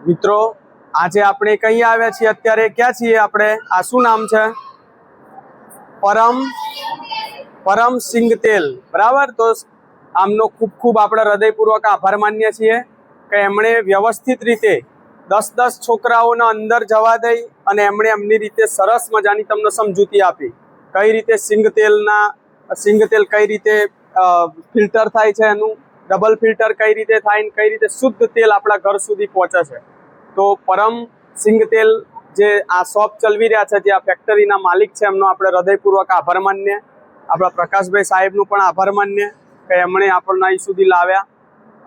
મિત્રો આજે આપણે કઈ આવ્યા છીએ? અત્યારે ક્યાં છીએ આપણે? આ શું નામ છે? પરમ સિંગ તેલ, બરાબર? તો આમનો ખૂબ ખૂબ આપણે હૃદયપૂર્વક આભાર માનીએ છીએ કે એમણે વ્યવસ્થિત રીતે 10 છોકરાઓને અંદર જવા દઈ અને એમણે એમની રીતે સરસ મજાની તમને સમજૂતી આપી કઈ રીતે સિંગ તેલ કઈ રીતે ફિલ્ટર થાય છે, એનું ડબલ ફિલ્ટર કઈ રીતે થાય ને કઈ રીતે શુદ્ધ તેલ આપણા ઘર સુધી પહોંચે છે. તો પરમ સિંગ તેલ જે આ શોપ ચલાવી રહ્યા છે, જે આ ફેક્ટરીના માલિક છે, એમનો આપણે હૃદયપૂર્વક આભાર માનીએ. આપણા પ્રકાશભાઈ સાહેબનું પણ આભાર માનીએ કે એમણે આપણને અહીં સુધી લાવ્યા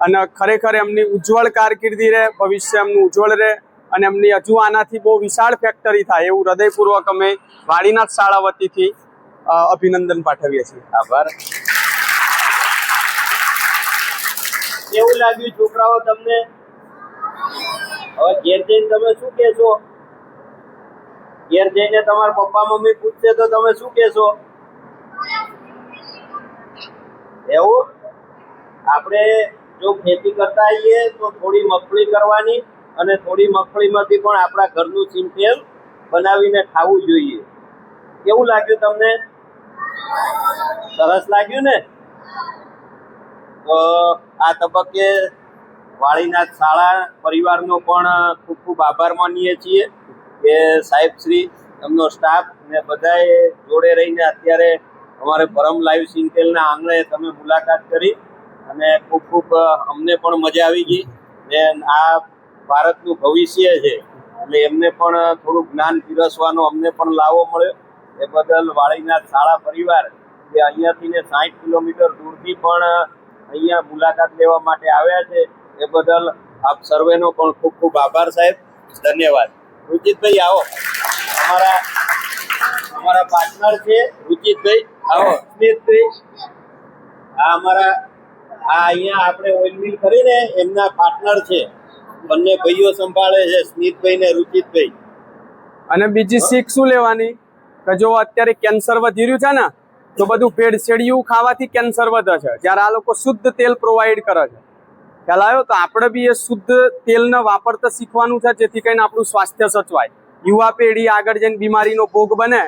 અને ખરેખર એમની ઉજ્જવળ કારકિર્દી રહે, ભવિષ્ય એમનું ઉજ્જવળ રહે અને એમની હજુ આનાથી બહુ વિશાળ ફેક્ટરી થાય એવું હૃદયપૂર્વક અમે વાડીનાથ શાળા વતીથી અભિનંદન પાઠવીએ છીએ. આભાર. કેવું લાગ્યું છોકરાઓ તમને? હવે ઘેર જઈને તમે શું કહેશો? ઘેર જઈને તમારા પપ્પા મમ્મી પૂછશે તો તમે શું કહેશો? એવું આપણે જો ખેતી કરતા આવીએ તો થોડી મગફળી કરવાની અને થોડી મગફળીમાંથી પણ આપણા ઘરનું સિંગ તેલ બનાવીને ખાવું જોઈએ. કેવું લાગ્યું તમને? સરસ લાગ્યું ને? તો આ તબક્કે વાડીનાથ શાળા પરિવારનો પણ ખૂબ ખૂબ આભાર માનીએ છીએ કે સાહેબ શ્રી, એમનો સ્ટાફ ને બધાએ જોડે રહીને અત્યારે અમારે પરમ લાઈવ સિંગ તેલના આંગણે તમે મુલાકાત કરી અને ખૂબ ખૂબ અમને પણ મજા આવી ગઈ. ને આ ભારતનું ભવિષ્ય છે એટલે એમને પણ થોડું જ્ઞાન પીરસવાનો અમને પણ લાવો મળ્યો. એ બદલ વાડીનાથ શાળા પરિવાર જે અહીંયાથી ને 60 કિલોમીટર દૂરથી પણ અહીંયા મુલાકાત લેવા માટે આવ્યા છે, એ બદલ આપ સર્વેનો પણ ખૂબ ખૂબ આભાર સાહેબ. ધન્યવાદ. રુચિતભાઈ આવો, અમારા પાર્ટનર છે રુચિતભાઈ. આવો સ્મિતભાઈ, આ અમારા અહીંયા આપણે ઓઇલ મિલ કરીને એમના પાર્ટનર છે, બંને ભાઈઓ સંભાળે છે, સ્મિતભાઈ ને રુચિતભાઈ. અને બીજી શીખ શું લેવાની કે જો અત્યારે કેન્સર વધી રહ્યું છે ને, તો બધું ભેળસેળિયું ખાવાથી કેન્સર વધે છે, જ્યારે આ લોકો શુદ્ધ તેલ પ્રોવાઈડ કરે છે. ખ્યાલ આવ્યો? તો આપણે બી એ શુદ્ધ તેલને વાપરતા શીખવાનું છે, જેથી કરીને આપણું સ્વાસ્થ્ય સચવાય. યુવા પેઢી આગળ જઈને બીમારીનો ભોગ બને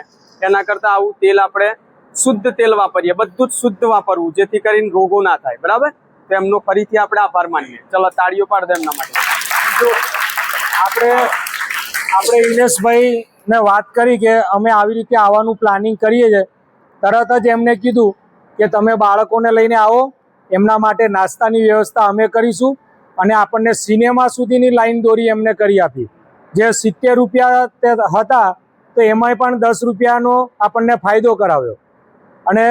એના કરતાં આવું તેલ આપણે શુદ્ધ તેલ વાપરીએ, બધું જ શુદ્ધ વાપરવું, જેથી કરીને રોગો ના થાય. બરાબર? તો એમનો ફરીથી આપણે આભાર માનીએ. ચલો તાળીઓ પાડ દે એમના માટે. આપણે ઇનેશભાઈને વાત કરી કે અમે આવી રીતે આવવાનું પ્લાનિંગ કરીએ છીએ, તરત જ એમને કીધું કે તમે બાળકોને લઈને આવો, એમના માટે નાસ્તાની વ્યવસ્થા અમે કરીશું અને આપણને સિનેમા સુધીની લાઈન દોરી એમને કરી આપી. જે 70 રૂપિયા હતા તો એમાંય પણ 10 રૂપિયાનો આપણને ફાયદો કરાવ્યો અને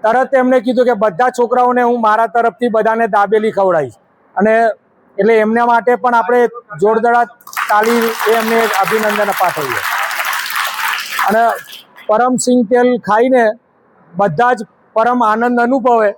તરત એમણે કીધું કે બધા છોકરાઓને હું મારા તરફથી બધાને દાબેલી ખવડાવીશ. અને એટલે એમના માટે પણ આપણે જોરદાર તાળી એમને અભિનંદન પાઠવીએ. અને પરમ સિંગ તેલ ખાઈને બધા જ પરમ આનંદ અનુભવે.